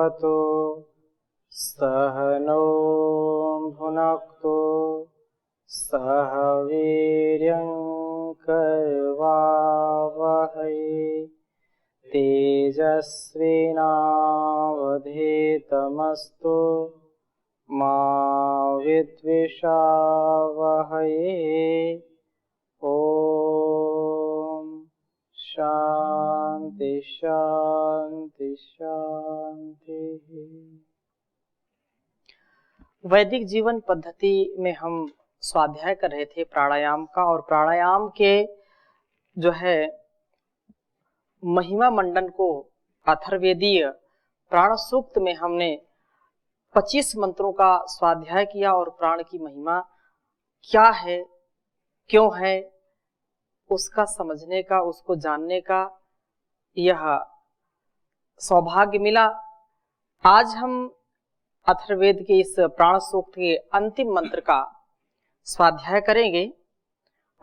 भवतु सह नो भुनक्तु सह वीर्यं करवावहै तेजस्विनावधीतमस्तु मा विद्विषावहै। ओम शांति शांति शांति। वैदिक जीवन पद्धति में हम स्वाध्याय कर रहे थे प्राणायाम का, और प्राणायाम के जो है महिमा मंडन को अथर्ववेदीय प्राण सूक्त में हमने 25 मंत्रों का स्वाध्याय किया, और प्राण की महिमा क्या है, क्यों है, उसका समझने का, उसको जानने का यह सौभाग्य मिला। आज हम अथर्ववेद के इस प्राण सूक्त के अंतिम मंत्र का स्वाध्याय करेंगे,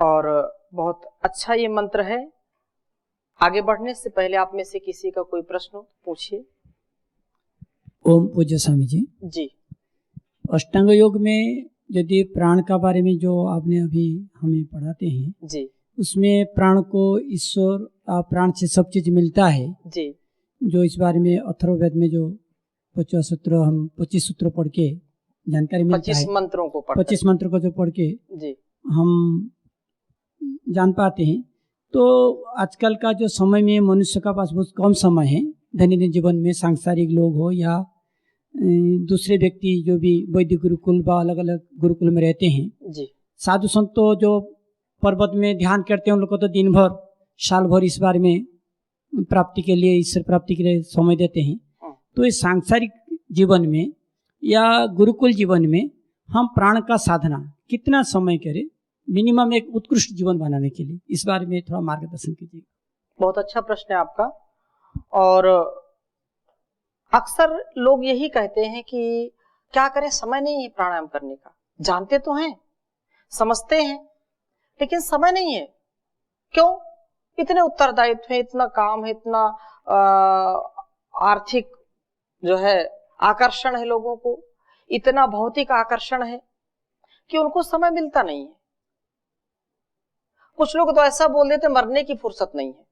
और बहुत अच्छा ये मंत्र है। आगे बढ़ने से पहले आप में से किसी का कोई प्रश्न पूछिए। ओम पूज्य स्वामी जी। जी, अष्टांग योग में यदि प्राण का बारे में जो आपने अभी हमें पढ़ाते हैं जी, उसमें प्राण को ईश्वर प्राण से सब चीज मिलता है जी, जो इस बारे में अथर्ववेद में जो 50 सूत्र हम 25 सूत्र पढ़ के जानकारी मिलता 25 है, मंत्रों को 25 मंत्र को जो पढ़ के जी, हम जान पाते हैं। तो आजकल का जो समय में मनुष्य का पास बहुत कम समय है, दैनिक जीवन में सांसारिक लोग हो या दूसरे व्यक्ति जो भी वैदिक गुरुकुल व अलग अलग गुरुकुल में रहते हैं, जी, साधु संत तो जो पर्वत में ध्यान करते हैं उन लोग को तो दिन भर साल भर इस बारे में प्राप्ति के लिए, ईश्वर प्राप्ति के लिए समय देते हैं। तो इस सांसारिक जीवन में या गुरुकुल जीवन में हम प्राण का साधना कितना समय करें मिनिमम एक उत्कृष्ट जीवन बनाने के लिए, इस बारे में थोड़ा मार्गदर्शन कीजिए। बहुत अच्छा प्रश्न है आपका। और अक्सर लोग यही कहते हैं कि क्या करें, समय नहीं है प्राणायाम करने का। जानते तो हैं, समझते हैं, लेकिन समय नहीं है। क्यों? इतने उत्तरदायित्व है, इतना काम है, इतना आर्थिक जो है आकर्षण है लोगों को, इतना भौतिक आकर्षण है कि उनको समय मिलता नहीं है। कुछ लोग तो ऐसा बोल देते मरने की फुर्सत नहीं है,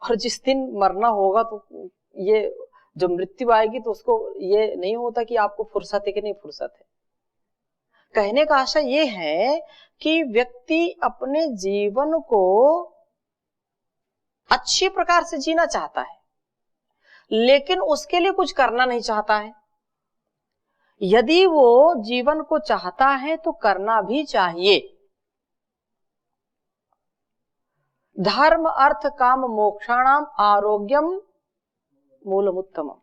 और जिस दिन मरना होगा तो ये जो मृत्यु आएगी तो उसको ये नहीं होता कि आपको फुर्सत है कि नहीं फुर्सत है। कहने का आशा ये है कि व्यक्ति अपने जीवन को अच्छी प्रकार से जीना चाहता है, लेकिन उसके लिए कुछ करना नहीं चाहता है। यदि वो जीवन को चाहता है तो करना भी चाहिए। धर्म अर्थ काम मोक्षाणाम आरोग्यम मूलमुत्तमम।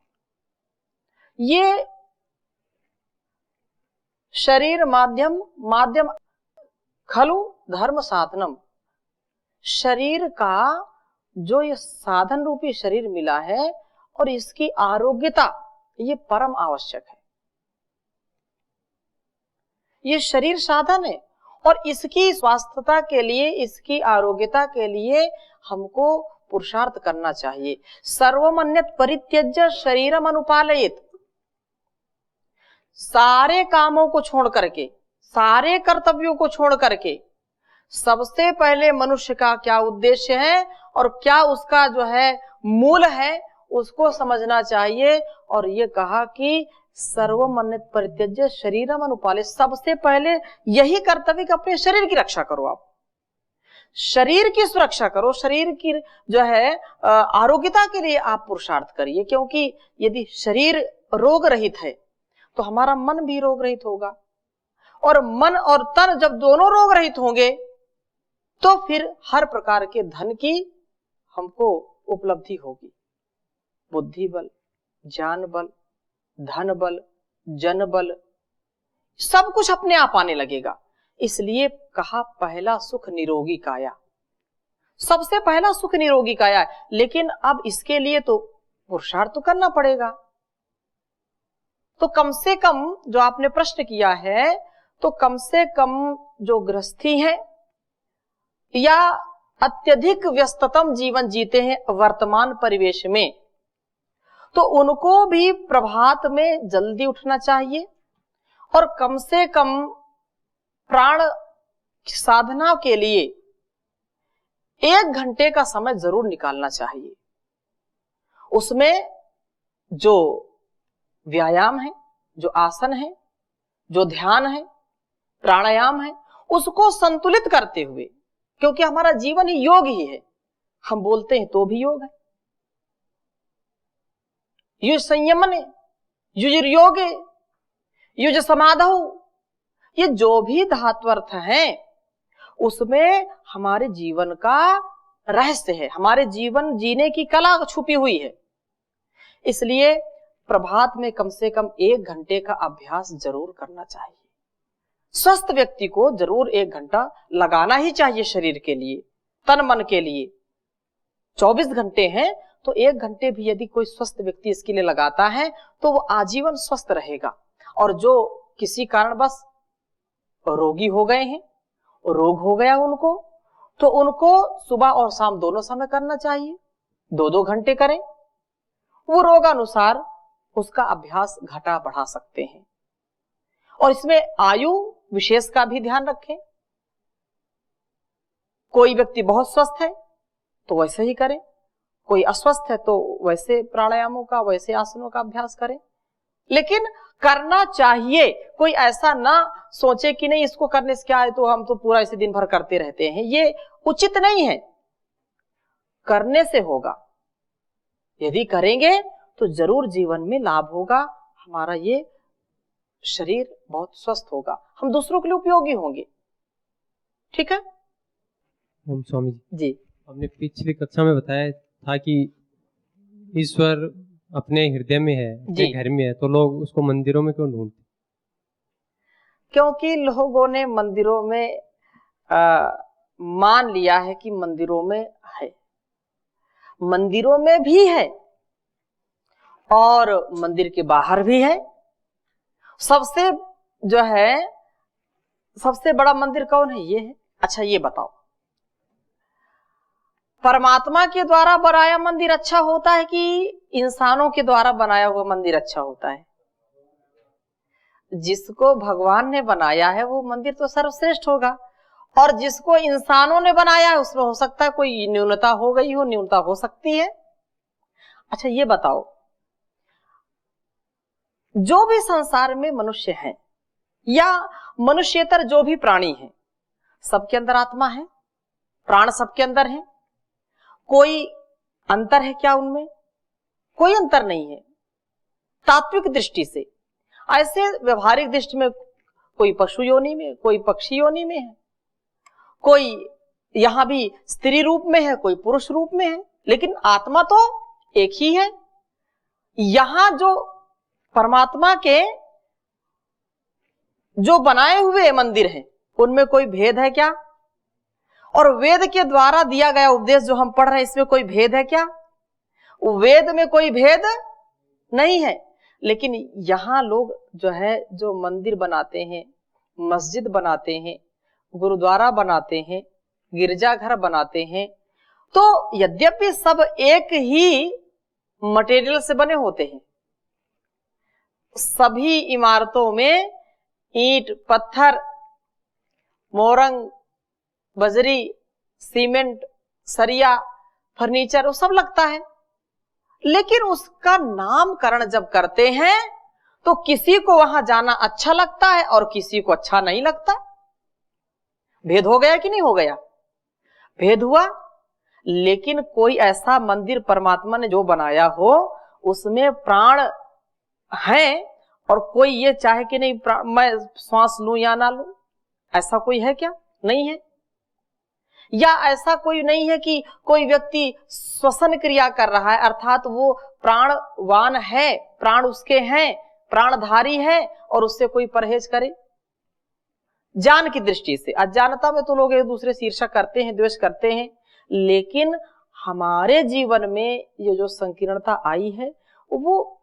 ये शरीर माध्यम खलु धर्म साधनम। शरीर का जो ये साधन रूपी शरीर मिला है और इसकी आरोग्यता, ये परम आवश्यक है। ये शरीर साधन है, और इसकी स्वास्थ्यता के लिए, इसकी आरोग्यता के लिए हमको पुरुषार्थ करना चाहिए। सर्वमन्यत परित्यज्य शरीरम अनुपालयित। सारे कामों को छोड़ करके, सारे कर्तव्यों को छोड़ करके सबसे पहले मनुष्य का क्या उद्देश्य है और क्या उसका जो है मूल है, उसको समझना चाहिए। और ये कहा कि सर्वमन्यत परित्यज्य शरीरम अनुपालयित। सबसे पहले यही कर्तव्य कि अपने शरीर की रक्षा करो। आप शरीर की सुरक्षा करो, शरीर की जो है आरोग्यता के लिए आप पुरुषार्थ करिए। क्योंकि यदि शरीर रोग रहित है तो हमारा मन भी रोग रहित होगा, और मन और तन जब दोनों रोग रहित होंगे तो फिर हर प्रकार के धन की हमको उपलब्धि होगी। बुद्धि बल, ज्ञान बल, धन बल, जन बल, सब कुछ अपने आप आने लगेगा। इसलिए कहा पहला सुख निरोगी काया। सबसे पहला सुख निरोगी काया है, लेकिन अब इसके लिए तो पुरुषार्थ तो करना पड़ेगा। तो कम से कम जो आपने प्रश्न किया है, तो कम से कम जो गृहस्थी है या अत्यधिक व्यस्ततम जीवन जीते हैं वर्तमान परिवेश में, तो उनको भी प्रभात में जल्दी उठना चाहिए और कम से कम प्राण साधना के लिए 1 घंटे का समय जरूर निकालना चाहिए। उसमें जो व्यायाम है, जो आसन है, जो ध्यान है, प्राणायाम है, उसको संतुलित करते हुए, क्योंकि हमारा जीवन ही योग ही है, हम बोलते हैं तो भी योग है, युज संयमन है, युज योग है, युज समाधौ, ये जो भी धात्वर्थ हैं उसमें हमारे जीवन का रहस्य है, हमारे जीवन जीने की कला छुपी हुई है। इसलिए प्रभात में कम से कम 1 घंटे का अभ्यास जरूर करना चाहिए। स्वस्थ व्यक्ति को जरूर 1 घंटा लगाना ही चाहिए शरीर के लिए, तन मन के लिए। 24 घंटे हैं तो 1 घंटे भी यदि कोई स्वस्थ व्यक्ति इसके लिए लगाता है तो वो आजीवन स्वस्थ रहेगा। और जो किसी कारणवश रोगी हो गए हैं, रोग हो गया उनको, तो उनको सुबह और शाम दोनों समय करना चाहिए, 2-2 घंटे करें। वो रोग अनुसार उसका अभ्यास घटा बढ़ा सकते हैं। और इसमें आयु विशेष का भी ध्यान रखें। कोई व्यक्ति बहुत स्वस्थ है तो वैसे ही करें, कोई अस्वस्थ है तो वैसे प्राणायामों का, वैसे आसनों का अभ्यास करें। लेकिन करना चाहिए, कोई ऐसा ना सोचे कि नहीं इसको करने से क्या है तो हम तो पूरा इसे दिन भर करते रहते हैं, ये उचित नहीं है। करने से होगा, यदि करेंगे तो जरूर जीवन में लाभ होगा, हमारा ये शरीर बहुत स्वस्थ होगा, हम दूसरों के लिए उपयोगी होंगे। ठीक है। ओम स्वामी जी, हमने पिछली कक्षा में बताया था कि ईश्वर अपने हृदय में है, अपने घर में है, तो लोग उसको मंदिरों में क्यों ढूंढते? क्योंकि लोगों ने मंदिरों में मान लिया है कि मंदिरों में है, मंदिरों में भी है और मंदिर के बाहर भी है। सबसे जो है सबसे बड़ा मंदिर कौन है? ये है। अच्छा ये बताओ, परमात्मा के द्वारा बनाया मंदिर अच्छा होता है कि इंसानों के द्वारा बनाया हुआ मंदिर अच्छा होता है? जिसको भगवान ने बनाया है वो मंदिर तो सर्वश्रेष्ठ होगा, और जिसको इंसानों ने बनाया है उसमें हो सकता है कोई न्यूनता हो गई हो, न्यूनता हो सकती है। अच्छा ये बताओ, जो भी संसार में मनुष्य हैं या मनुष्येतर जो भी प्राणी हैं, सबके अंदर आत्मा है, प्राण सबके अंदर है। कोई अंतर है क्या उनमें? कोई अंतर नहीं है तात्विक दृष्टि से। ऐसे व्यवहारिक दृष्टि में कोई पशु योनि में, कोई पक्षी योनि में है, कोई यहां भी स्त्री रूप में है, कोई पुरुष रूप में है, लेकिन आत्मा तो एक ही है। यहां जो परमात्मा के जो बनाए हुए मंदिर हैं उनमें कोई भेद है क्या? और वेद के द्वारा दिया गया उपदेश जो हम पढ़ रहे हैं इसमें कोई भेद है क्या? वेद में कोई भेद नहीं है। लेकिन यहां लोग जो है जो मंदिर बनाते हैं, मस्जिद बनाते हैं, गुरुद्वारा बनाते हैं, गिरजाघर बनाते हैं, तो यद्यपि सब एक ही मटेरियल से बने होते हैं, सभी इमारतों में ईंट, पत्थर, मोरंग, बजरी, सीमेंट, सरिया, फर्नीचर वो सब लगता है। लेकिन उसका नामकरण जब करते हैं तो किसी को वहां जाना अच्छा लगता है और किसी को अच्छा नहीं लगता। भेद हो गया कि नहीं हो गया? भेद हुआ। लेकिन कोई ऐसा मंदिर परमात्मा ने जो बनाया हो उसमें प्राण है, और कोई ये चाहे कि नहीं मैं श्वास लूं या ना लूं, ऐसा कोई है क्या? नहीं है। या ऐसा कोई नहीं है कि कोई व्यक्ति श्वसन क्रिया कर रहा है, अर्थात वो प्राणवान है, प्राण उसके हैं, प्राणधारी है, और उससे कोई परहेज करे। जान की दृष्टि से, अज्ञानता में तो लोग एक दूसरे से ईर्ष्या करते हैं, द्वेष करते हैं, लेकिन हमारे जीवन में ये जो संकीर्णता आई है वो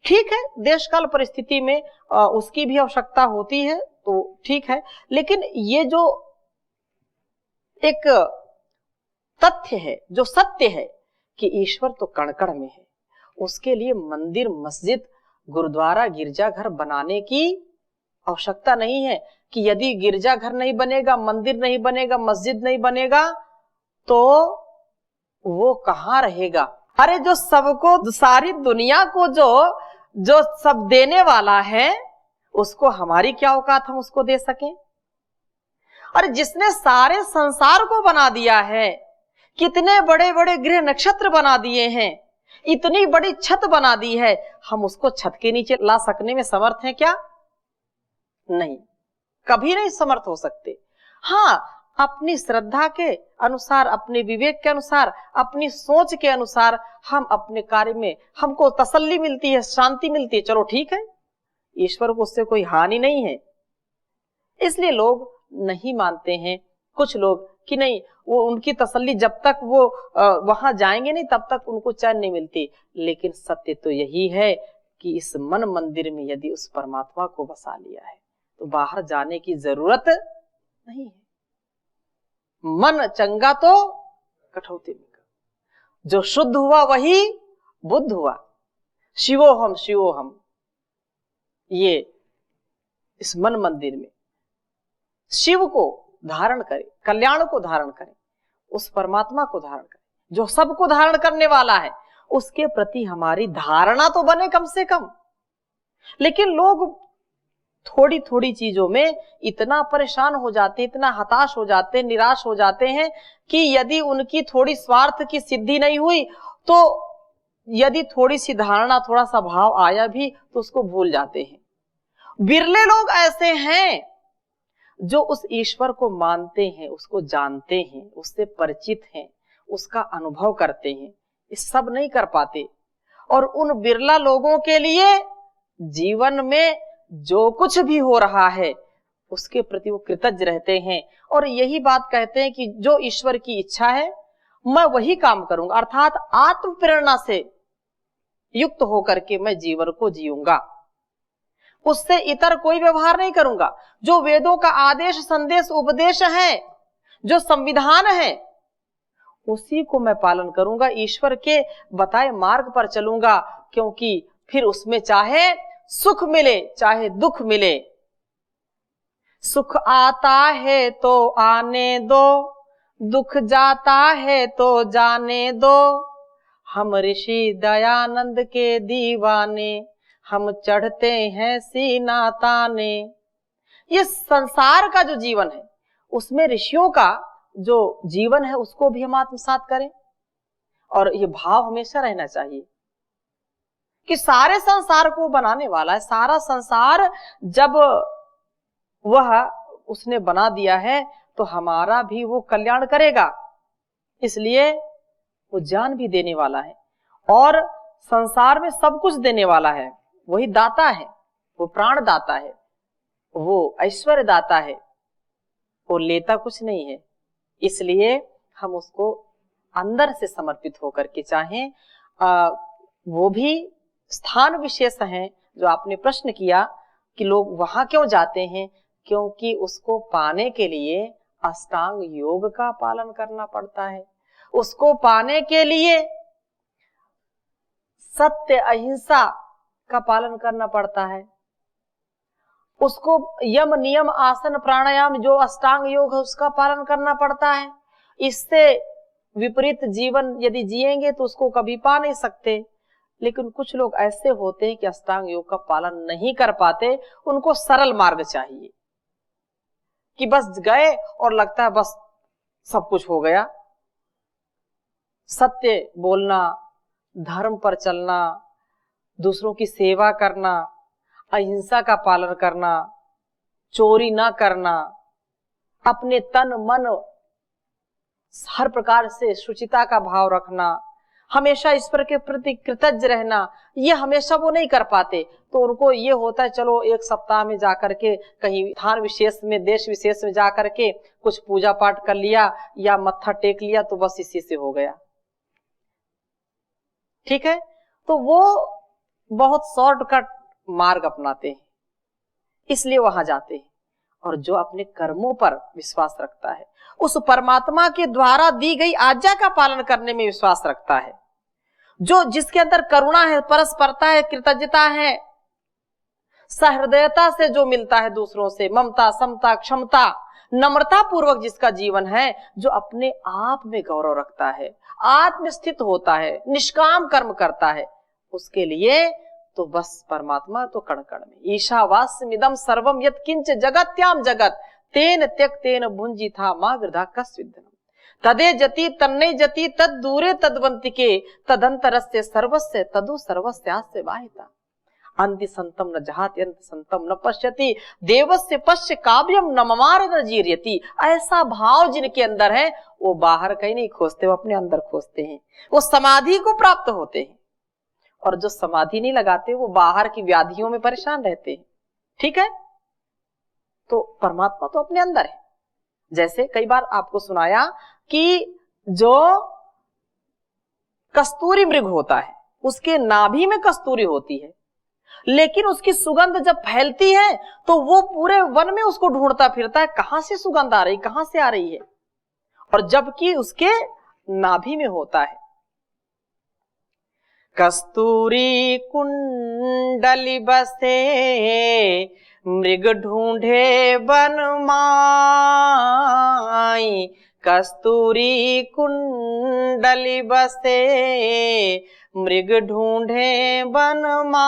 ठीक है, देश काल परिस्थिति में उसकी भी आवश्यकता होती है तो ठीक है। लेकिन ये जो एक तथ्य है, जो सत्य है कि ईश्वर तो कण कण में है, उसके लिए मंदिर, मस्जिद, गुरुद्वारा, गिरजाघर बनाने की आवश्यकता नहीं है कि यदि गिरजाघर नहीं बनेगा, मंदिर नहीं बनेगा, मस्जिद नहीं बनेगा तो वो कहाँ रहेगा। अरे जो सबको, सारी दुनिया को जो सब देने वाला है, उसको हमारी क्या औकात हम उसको दे सकें। अरे जिसने सारे संसार को बना दिया है, कितने बड़े बड़े ग्रह नक्षत्र बना दिए हैं, इतनी बड़ी छत बना दी है, हम उसको छत के नीचे ला सकने में समर्थ हैं क्या? नहीं, कभी नहीं समर्थ हो सकते। हाँ, अपनी श्रद्धा के अनुसार, अपने विवेक के अनुसार, अपनी सोच के अनुसार हम अपने कार्य में, हमको तसल्ली मिलती है, शांति मिलती है, चलो ठीक है, ईश्वर को उससे कोई हानि नहीं है। इसलिए लोग नहीं मानते हैं, कुछ लोग, कि नहीं, वो उनकी तसल्ली जब तक वो वहां जाएंगे नहीं तब तक उनको चैन नहीं मिलती। लेकिन सत्य तो यही है कि इस मन मंदिर में यदि उस परमात्मा को बसा लिया है तो बाहर जाने की जरूरत नहीं है। मन चंगा तो कठौती में, जो शुद्ध हुआ वही बुद्ध हुआ। शिवोहम शिवोहम, ये इस मन मंदिर में शिव को धारण करें, कल्याण को धारण करें, उस परमात्मा को धारण करें जो सबको धारण करने वाला है, उसके प्रति हमारी धारणा तो बने कम से कम। लेकिन लोग थोड़ी थोड़ी चीजों में इतना परेशान हो जाते, इतना हताश हो जाते, निराश हो जाते हैं कि यदि उनकी थोड़ी स्वार्थ की सिद्धि नहीं हुई तो यदि थोड़ी सी धारणा, थोड़ा सा भाव आया भी तो उसको भूल जाते हैं। बिरले लोग ऐसे हैं जो उस ईश्वर को मानते हैं, उसको जानते हैं, उससे परिचित हैं, उसका अनुभव करते हैं। ये सब नहीं कर पाते। और उन बिरला लोगों के लिए जीवन में जो कुछ भी हो रहा है उसके प्रति वो कृतज्ञ रहते हैं और यही बात कहते हैं कि जो ईश्वर की इच्छा है मैं वही काम करूंगा, अर्थात आत्म प्रेरणा से युक्त होकर के मैं जीवन को जीऊंगा, उससे इतर कोई व्यवहार नहीं करूंगा। जो वेदों का आदेश, संदेश, उपदेश है, जो संविधान है, उसी को मैं पालन करूंगा, ईश्वर के बताए मार्ग पर चलूंगा, क्योंकि फिर उसमें चाहे सुख मिले चाहे दुख मिले, सुख आता है तो आने दो, दुख जाता है तो जाने दो, हम ऋषि दयानंद के दीवाने, हम चढ़ते हैं सीना ताने। ये संसार का जो जीवन है उसमें ऋषियों का जो जीवन है उसको भी हम आत्मसात करें और ये भाव हमेशा रहना चाहिए कि सारे संसार को बनाने वाला है, सारा संसार जब वह उसने बना दिया है तो हमारा भी वो कल्याण करेगा, इसलिए वो जान भी देने वाला है और संसार में सब कुछ देने वाला है। वही दाता है, वो प्राण दाता है, वो ऐश्वर्य दाता है, वो लेता कुछ नहीं है। इसलिए हम उसको अंदर से समर्पित होकर के चाहें। वो भी स्थान विशेष हैं जो आपने प्रश्न किया कि लोग वहां क्यों जाते हैं, क्योंकि उसको पाने के लिए अष्टांग योग का पालन करना पड़ता है। उसको पाने के लिए सत्य, अहिंसा का पालन करना पड़ता है। उसको यम, नियम, आसन, प्राणायाम जो अष्टांग योग है उसका पालन करना पड़ता है। इससे विपरीत जीवन यदि जिएंगे तो उसको कभी पा नहीं सकते। लेकिन कुछ लोग ऐसे होते हैं कि अष्टांग योग का पालन नहीं कर पाते, उनको सरल मार्ग चाहिए कि बस गए और लगता है बस सब कुछ हो गया। सत्य बोलना, धर्म पर चलना, दूसरों की सेवा करना, अहिंसा का पालन करना, चोरी ना करना, अपने तन मन हर प्रकार से शुचिता का भाव रखना, हमेशा ईश्वर के प्रति कृतज्ञ रहना, ये हमेशा वो नहीं कर पाते। तो उनको ये होता है चलो एक सप्ताह में जाकर के कहीं स्थान विशेष में, देश विशेष में जाकर के कुछ पूजा पाठ कर लिया या मत्था टेक लिया तो बस इसी से हो गया, ठीक है। तो वो बहुत शॉर्टकट मार्ग अपनाते हैं, इसलिए वहां जाते हैं। और जो अपने कर्मों पर विश्वास रखता है, उस परमात्मा के द्वारा दी गई आज्ञा का पालन करने में विश्वास रखता है, जो जिसके अंदर करुणा है, परस्परता है, कृतज्ञता है, सहृदयता से जो मिलता है दूसरों से, ममता, समता, क्षमता, नम्रता पूर्वक जिसका जीवन है, जो अपने आप में गौरव रखता है, आत्मस्थित होता है, निष्काम कर्म करता है, उसके लिए तो बस परमात्मा तो कण कण में। ईशावास्यमिदं सर्वम यत्किंच जगत्याम जगत तेन त्यक्तेन भुंजिथा मा वृथा कस्विद्धनम तदे जति तन्ने जति तद दूरे तद्वंतिके तदंतरस्य सर्वस्य तदु सर्वस्यास्य वाहिता अंति संतम न जहाति अंत संतम न पश्यति देवस्य पश्य काव्यम न ममार न जीर्यति। ऐसा भाव जिनके अंदर है वो बाहर कहीं नहीं खोजते, वो अपने अंदर खोजते हैं, वो समाधि को प्राप्त होते हैं। और जो समाधि नहीं लगाते वो बाहर की व्याधियों में परेशान रहते हैं। ठीक है, तो परमात्मा तो अपने अंदर है। जैसे कई बार आपको सुनाया कि जो कस्तूरी मृग होता है उसके नाभि में कस्तूरी होती है, लेकिन उसकी सुगंध जब फैलती है तो वो पूरे वन में उसको ढूंढता फिरता है, कहां से सुगंध आ रही, कहां से आ रही है, और जबकि उसके नाभि में होता है। कस्तूरी कुंडली बसे मृग ढूंढे वन माई, कस्तूरी कुंडली बसे मृग ढूंढे वन माई,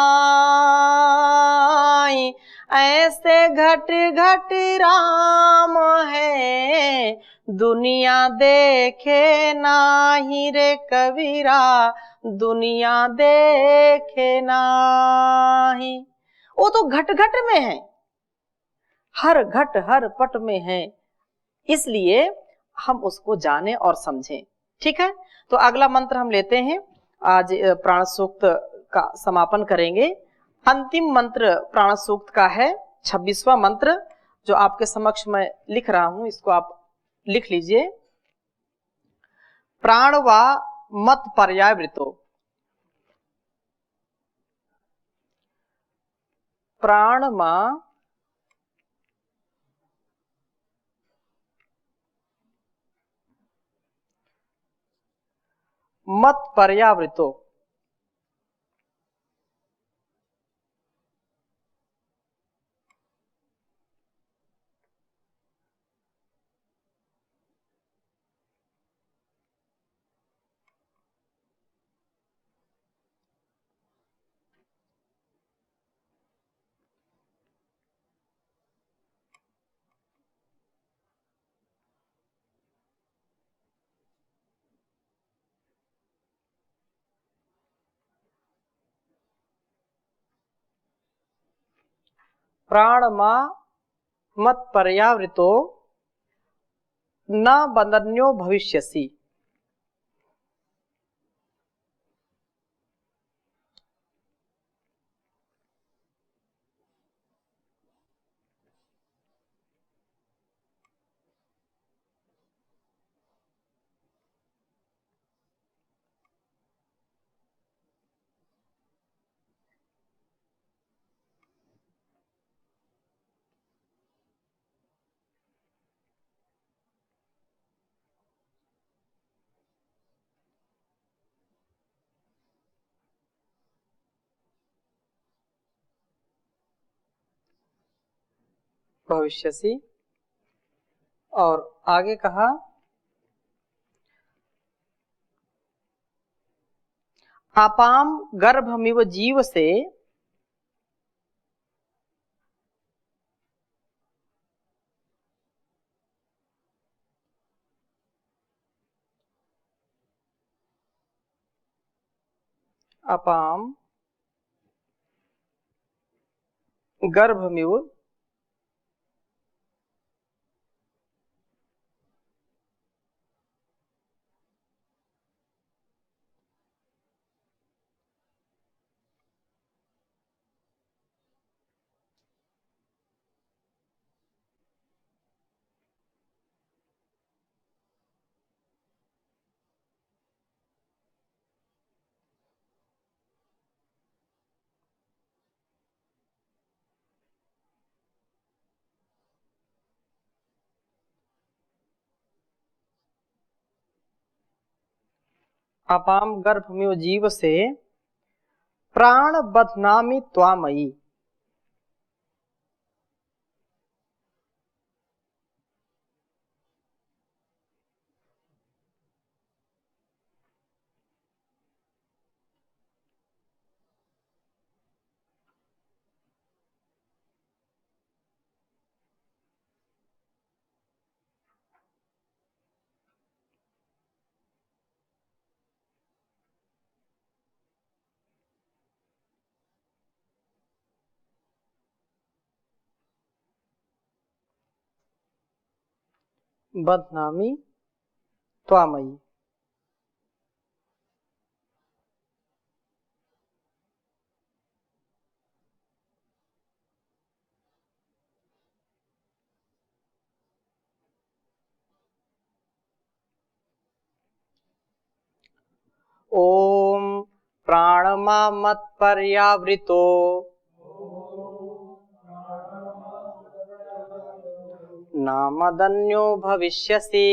ऐसे घट घट राम है दुनिया देखे नाही रे कबीरा, दुनिया देखे नाही। वो तो घट घट में है, हर घट हर पट में है, इसलिए हम उसको जाने और समझें। ठीक है, तो अगला मंत्र हम लेते हैं, आज प्राण सूक्त का समापन करेंगे। अंतिम मंत्र प्राण सूक्त का है 26वां मंत्र, जो आपके समक्ष मैं लिख रहा हूं, इसको आप लिख लीजिए। प्राण वा मत पर्यावृतो, प्राण मा मत पर्यावृतो, प्राण मा मत पर्यावृतो न बंदन्यो भविष्यसि। भविष्यसि, और आगे कहा अपाम गर्भमिव जीव से अपाम गर्भमिव अपाम गर्भमिव जीव से प्राण बध्नामि त्वामयि। बध्नामि त्वामयि। ओम प्राणमा मत्पर्यावृतो नामदन्यो भविष्यसि।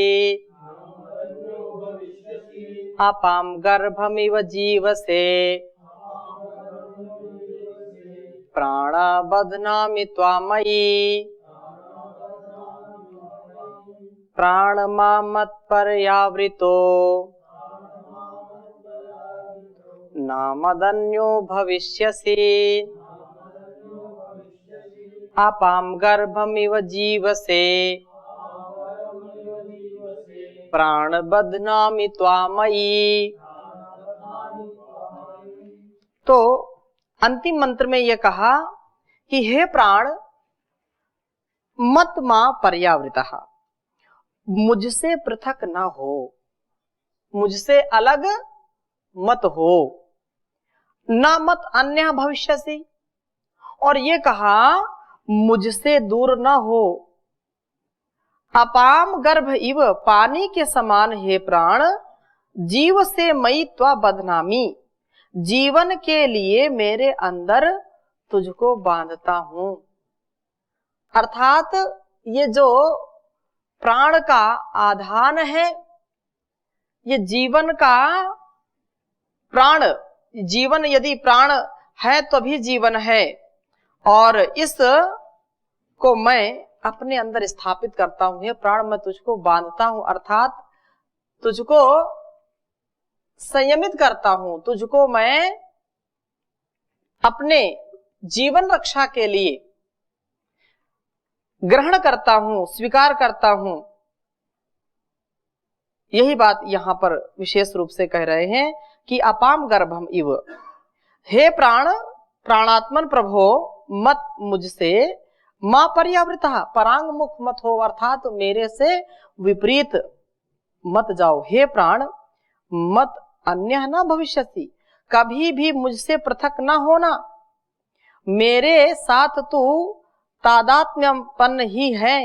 अपाम गर्भमिव जीवसे प्राण बध्नामि त्वामयि। प्राणमा मत्पर्यावृतो नामदन्यो भविष्यसि। अपाम गर्भमिव जीवसे प्राण बध्नामि त्वामयि। तो अंतिम मंत्र में यह कहा कि हे प्राण मत मां पर्यावृतः, मुझसे पृथक न हो, मुझसे अलग मत हो। न मत अन्य भविष्यसि, और ये कहा मुझसे दूर न हो। अपाम गर्भ इव, पानी के समान हे प्राण, जीव से मई त्वा बध्नामि, जीवन के लिए मेरे अंदर तुझको बांधता हूं। अर्थात ये जो प्राण का आधान है, ये जीवन का प्राण, जीवन यदि प्राण है तभी जीवन है, और इस को मैं अपने अंदर स्थापित करता हूं। ये प्राण मैं तुझको बांधता हूं, अर्थात तुझको संयमित करता हूं, तुझको मैं अपने जीवन रक्षा के लिए ग्रहण करता हूं, स्वीकार करता हूं। यही बात यहां पर विशेष रूप से कह रहे हैं कि अपाम गर्भम इव, हे प्राण, प्राणात्मन प्रभो मत मुझसे मां पर्यावृतः, परांग मुख मत हो, अर्थात मेरे से विपरीत मत जाओ। हे प्राण मत अन्य न भविष्यसि, कभी भी मुझसे पृथक न होना, मेरे साथ तू तादात्म्यपन्न ही है।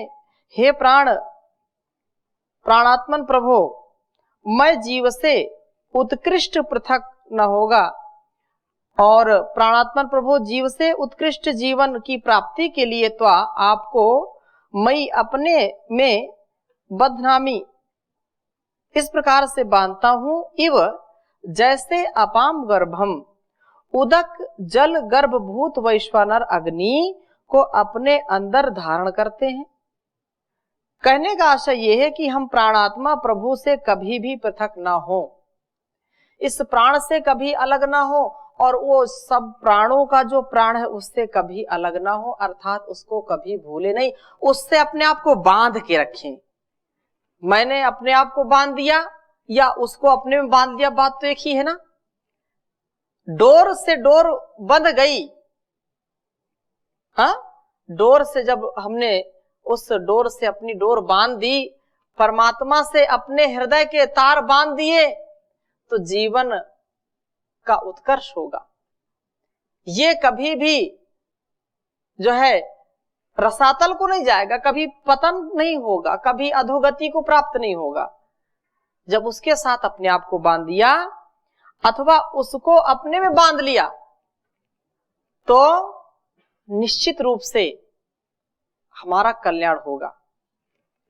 हे प्राण, प्राणात्मन प्रभो, मैं जीव से उत्कृष्ट पृथक न होगा, और प्राणात्मन प्रभो जीव से उत्कृष्ट जीवन की प्राप्ति के लिए तो आपको मैं अपने में बध्नामि, इस प्रकार से बांधता हूं। इव, जैसे अपाम गर्भम, उदक जल गर्भभूत वैश्वानर अग्नि को अपने अंदर धारण करते हैं। कहने का आशय यह है कि हम प्राणात्मा प्रभु से कभी भी पृथक ना हो, इस प्राण से कभी अलग ना हो, और वो सब प्राणों का जो प्राण है उससे कभी अलग ना हो, अर्थात उसको कभी भूले नहीं, उससे अपने आप को बांध के रखें। मैंने अपने आप को बांध दिया या उसको अपने में बांध दिया, बात तो एक ही है ना। डोर से डोर बंध गई, हाँ, डोर से जब हमने उस डोर से अपनी डोर बांध दी, परमात्मा से अपने हृदय के तार बांध दिए, तो जीवन का उत्कर्ष होगा। ये कभी भी जो है रसातल को नहीं जाएगा, कभी पतन नहीं होगा, कभी अधोगति को प्राप्त नहीं होगा। जब उसके साथ अपने आप को बांध दिया अथवा उसको अपने में बांध लिया, तो निश्चित रूप से हमारा कल्याण होगा,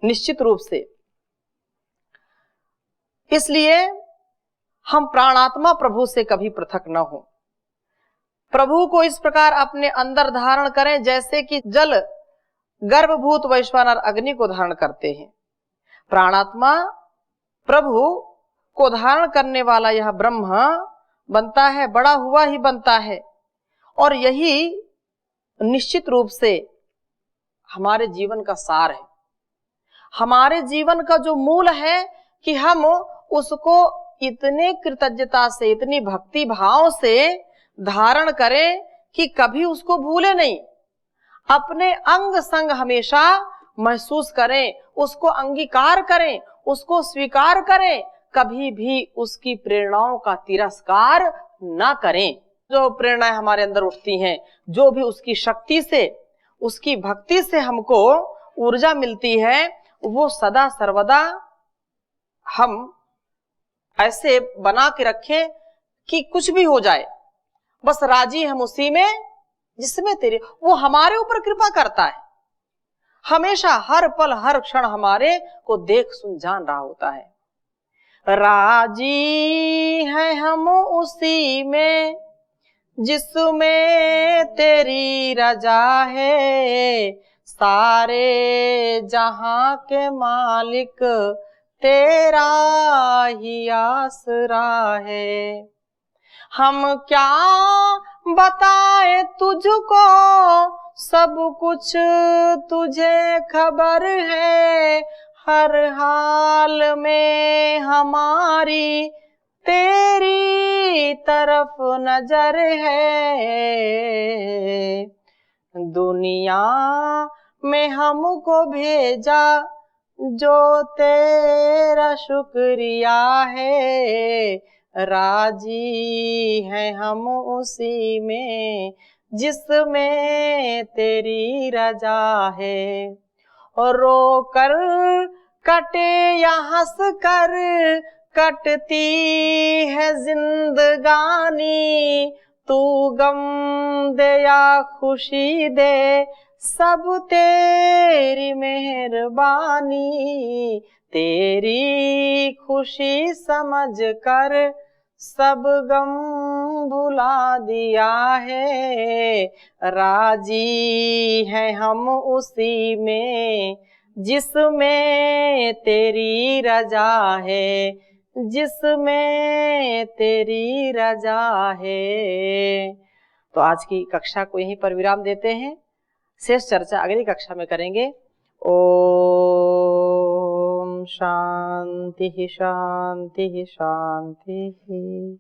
निश्चित रूप से। इसलिए हम प्राणात्मा प्रभु से कभी पृथक न हो। प्रभु को इस प्रकार अपने अंदर धारण करें जैसे कि जल गर्भभूत वैश्वानर अग्नि को धारण करते हैं। प्राणात्मा प्रभु को धारण करने वाला यह ब्रह्म बनता है, बड़ा हुआ ही बनता है। और यही निश्चित रूप से हमारे जीवन का सार है, हमारे जीवन का जो मूल है कि हम उसको इतने कृतज्ञता से, इतनी भक्ति भाव से धारण करें कि कभी उसको भूले नहीं, अपने अंग संग हमेशा महसूस करें, उसको अंगीकार करें, उसको स्वीकार करें, कभी भी उसकी प्रेरणाओं का तिरस्कार ना करें। जो प्रेरणाएं हमारे अंदर उठती हैं, जो भी उसकी शक्ति से, उसकी भक्ति से हमको ऊर्जा मिलती है, वो सदा सर्वदा हम ऐसे बना के रखें कि कुछ भी हो जाए बस राजी हम उसी में जिसमें तेरे, वो हमारे ऊपर कृपा करता है, हमेशा हर पल हर क्षण हमारे को देख सुन जान रहा होता है। राजी है हम उसी में जिसमें तेरी रजा है, सारे जहां के मालिक तेरा ही आसरा है। हम क्या बताए तुझको, सब कुछ तुझे खबर है, हर हाल में हमारी तेरी तरफ नजर है। दुनिया में हमको भेजा जो तेरा शुक्रिया है, राजी है हम उसी में जिसमें तेरी रजा है। और रो कर कटे या हंस कर कटती है जिंदगानी, तू गम दे या खुशी दे सब तेरी मेहरबानी, तेरी खुशी समझ कर सब गम भुला दिया है, राजी है हम उसी में जिसमें तेरी रजा है, जिसमें तेरी रजा है। तो आज की कक्षा को यहीं पर विराम देते हैं, शेष चर्चा अगली कक्षा में करेंगे। ओम शांति शांति शांति।